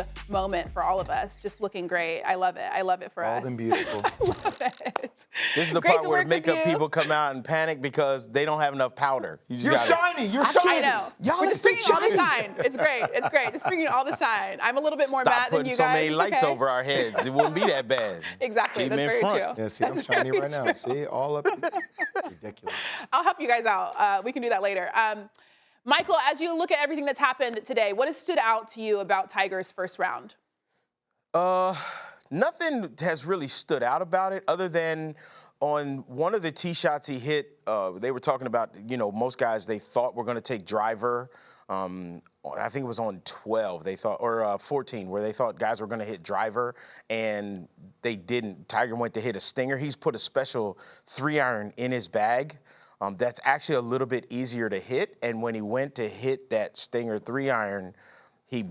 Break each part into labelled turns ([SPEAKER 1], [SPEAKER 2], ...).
[SPEAKER 1] proud moment for all of us. Just looking great. I love it. I love it for us.
[SPEAKER 2] Bald and beautiful.
[SPEAKER 1] I love it.
[SPEAKER 3] This is the
[SPEAKER 1] Great
[SPEAKER 3] part
[SPEAKER 1] to
[SPEAKER 3] where
[SPEAKER 1] work with
[SPEAKER 3] makeup
[SPEAKER 1] you.
[SPEAKER 3] people come out and panic because they don't have enough powder.
[SPEAKER 2] You're shiny. You're shiny.
[SPEAKER 1] I know.
[SPEAKER 2] Y'all
[SPEAKER 1] We're
[SPEAKER 2] are
[SPEAKER 1] just
[SPEAKER 2] still
[SPEAKER 1] bringing all the
[SPEAKER 2] shiny.
[SPEAKER 1] shine. It's great. It's great. Just bringing all the shine. I'm a little bit more
[SPEAKER 3] Stop
[SPEAKER 1] matte than
[SPEAKER 3] putting
[SPEAKER 1] you
[SPEAKER 3] so
[SPEAKER 1] guys.
[SPEAKER 3] many
[SPEAKER 1] It's
[SPEAKER 3] lights
[SPEAKER 1] okay.
[SPEAKER 3] over our heads. It wouldn't be that bad.
[SPEAKER 1] Exactly.
[SPEAKER 3] Keep
[SPEAKER 1] That's
[SPEAKER 3] them in
[SPEAKER 1] very
[SPEAKER 3] front.
[SPEAKER 1] true.
[SPEAKER 2] Yeah, see, I'm shiny right now. See, all up. Ridiculous.
[SPEAKER 1] I'll help you guys out. We can do that later. Michael, as you look at everything that's happened today, what has stood out to you about Tiger's first round?
[SPEAKER 3] Nothing has really stood out about it other than on one of the tee shots he hit, they were talking about, most guys they thought were going to take driver. I think it was on 12, they thought, or 14, where they thought guys were going to hit driver, and they didn't. Tiger went to hit a stinger. He's put a special 3-iron in his bag. That's actually a little bit easier to hit, and when he went to hit that stinger 3-iron, he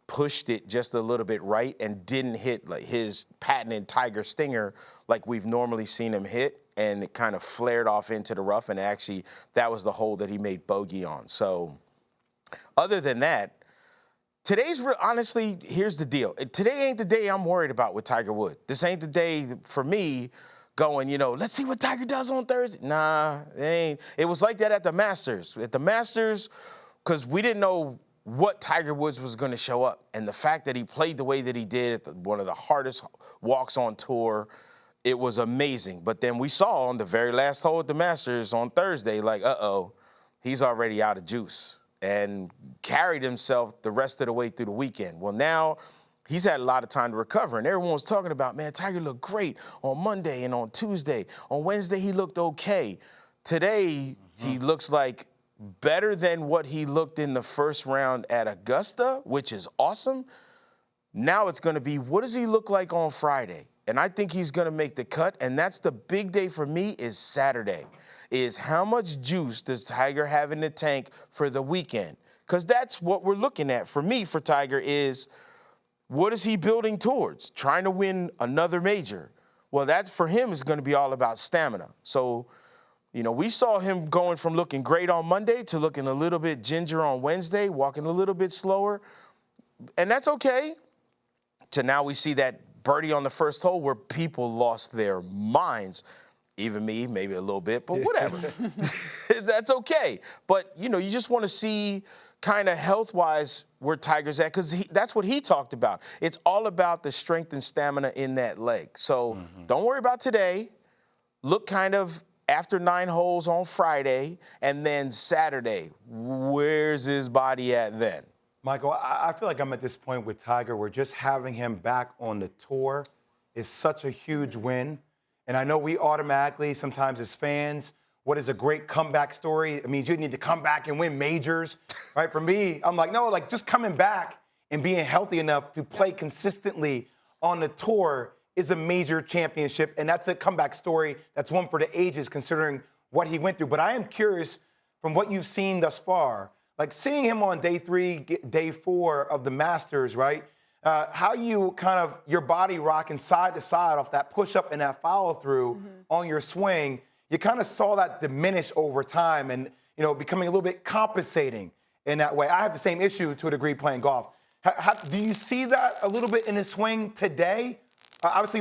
[SPEAKER 3] pushed it just a little bit right and didn't hit like his patented Tiger stinger like we've normally seen him hit, and it kind of flared off into the rough, and actually that was the hole that he made bogey on. So other than that, honestly, here's the deal. Today ain't the day I'm worried about with Tiger Woods. This ain't the day for me going, let's see what Tiger does on Thursday. Nah, it ain't. It was like that at the Masters. At the Masters, because we didn't know what Tiger Woods was going to show up. And the fact that he played the way that he did at one of the hardest walks on tour, it was amazing. But then we saw on the very last hole at the Masters on Thursday, like, he's already out of juice, and carried himself the rest of the way through the weekend. Well, now he's had a lot of time to recover, and everyone was talking about, man, Tiger looked great on Monday and on Tuesday. On Wednesday, he looked okay. Today, he looks like better than what he looked in the first round at Augusta, which is awesome. Now it's going to be, what does he look like on Friday? And I think he's going to make the cut, and that's the big day for me is Saturday, is how much juice does Tiger have in the tank for the weekend? Because that's what we're looking at for me, for Tiger, is what is he building towards? Trying to win another major. Well, that's for him is going to be all about stamina. So, we saw him going from looking great on Monday to looking a little bit ginger on Wednesday, walking a little bit slower. And that's okay. To now we see that birdie on the first hole where people lost their minds. Even me, maybe a little bit, but whatever. That's okay. But, you just want to see kind of health-wise where Tiger's at, because that's what he talked about. It's all about the strength and stamina in that leg. So don't worry about today. Look kind of after 9 holes on Friday, and then Saturday, where's his body at then?
[SPEAKER 2] Michael, I feel like I'm at this point with Tiger where just having him back on the tour is such a huge win. And I know we automatically, sometimes as fans, what is a great comeback story? It means you need to come back and win majors, right? For me, I'm like, no, just coming back and being healthy enough to play consistently on the tour is a major championship, and that's a comeback story. That's one for the ages, considering what he went through. But I am curious, from what you've seen thus far, like seeing him on day 3, day 4 of the Masters, right? How you kind of, your body rocking side to side off that push-up and that follow-through on your swing, you kind of saw that diminish over time and, becoming a little bit compensating in that way. I have the same issue to a degree playing golf. Do you see that a little bit in his swing today? Obviously,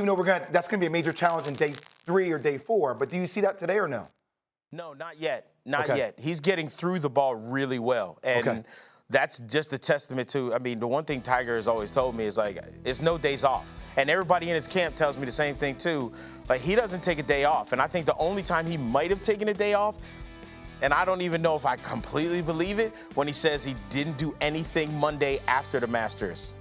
[SPEAKER 2] that's going to be a major challenge in day 3 or day 4, but do you see that today or no?
[SPEAKER 3] No, not yet. Not yet. He's getting through the ball really well. And that's just a testament to, the one thing Tiger has always told me is, like, it's no days off. And everybody in his camp tells me the same thing, too. Like, he doesn't take a day off. And I think the only time he might have taken a day off, and I don't even know if I completely believe it, when he says he didn't do anything Monday after the Masters.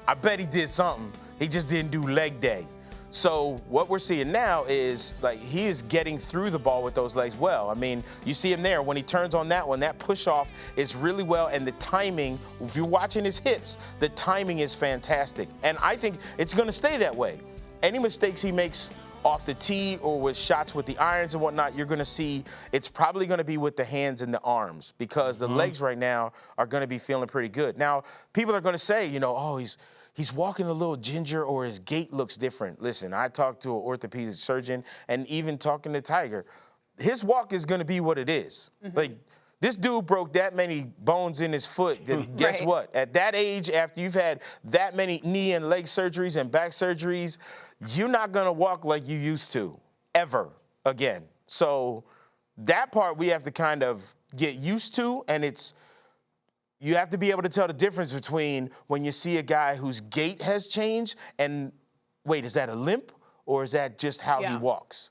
[SPEAKER 3] I bet he did something. He just didn't do leg day. So what we're seeing now is, like, he is getting through the ball with those legs well. You see him there. When he turns on that one, that push-off is really well, and the timing, if you're watching his hips, the timing is fantastic. And I think it's going to stay that way. Any mistakes he makes off the tee or with shots with the irons and whatnot, you're going to see it's probably going to be with the hands and the arms, because the legs right now are going to be feeling pretty good. Now, people are going to say, he's walking a little ginger or his gait looks different. Listen, I talked to an orthopedic surgeon, and even talking to Tiger, his walk is going to be what it is. Like, This dude broke that many bones in his foot. Guess
[SPEAKER 1] Right.
[SPEAKER 3] what? At that age, after you've had that many knee and leg surgeries and back surgeries, you're not going to walk like you used to ever again. So that part we have to kind of get used to, and you have to be able to tell the difference between when you see a guy whose gait has changed and, wait, is that a limp or is that just how he walks?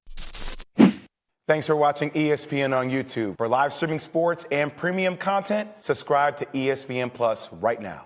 [SPEAKER 2] Thanks for watching ESPN on YouTube. For live streaming sports and premium content, subscribe to ESPN Plus right now.